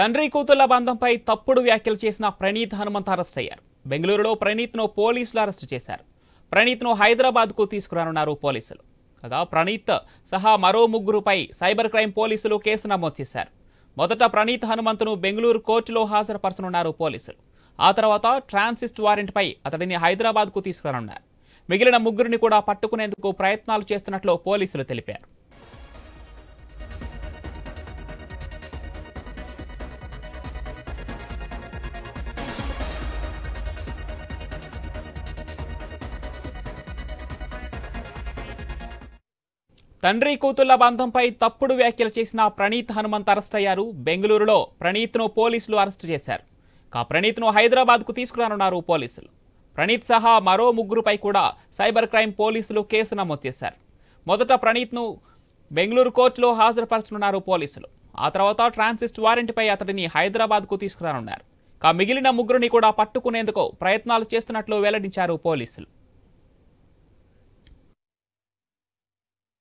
తండ్రి కూతుళ్ల బంధంపై తప్పుడు వ్యాఖ్యలు చేసిన ప్రణీత్ హనుమంత్ అరెస్ట్ అయ్యారు. బెంగళూరులో ప్రణీత్ను పోలీసులు అరెస్టు చేశారు. ప్రణీత్ను హైదరాబాద్కు తీసుకురానున్నారు పోలీసులు. కాగా ప్రణీత్ సహా మరో ముగ్గురుపై సైబర్ క్రైమ్ పోలీసులు కేసు నమోదు చేశారు. మొదట ప్రణీత్ హనుమంత్ను బెంగళూరు కోర్టులో హాజరుపరచనున్నారు పోలీసులు. ఆ తర్వాత ట్రాన్సిస్ట్ వారెంట్పై అతడిని హైదరాబాద్కు తీసుకురానున్నారు. మిగిలిన ముగ్గురిని కూడా పట్టుకునేందుకు ప్రయత్నాలు చేస్తున్నట్లు పోలీసులు తెలిపారు. తండ్రి కూతుళ్ల బంధంపై తప్పుడు వ్యాఖ్యలు చేసిన ప్రణీత్ హనుమంత్ అరెస్ట్ అయ్యారు. బెంగళూరులో ప్రణీత్ను పోలీసులు అరెస్టు చేశారు. ప్రణీత్ను హైదరాబాద్కు తీసుకురానున్నారు పోలీసులు. ప్రణీత్ సహా మరో ముగ్గురుపై కూడా సైబర్ క్రైమ్ పోలీసులు కేసు నమోదు చేశారు. మొదట ప్రణీత్ను బెంగళూరు కోర్టులో హాజరుపరచనున్నారు పోలీసులు. ఆ తర్వాత ట్రాన్సిస్ట్ వారెంట్పై అతడిని హైదరాబాద్కు తీసుకురానున్నారు. మిగిలిన ముగ్గురిని కూడా పట్టుకునేందుకు ప్రయత్నాలు చేస్తున్నట్లు వెల్లడించారు పోలీసులు.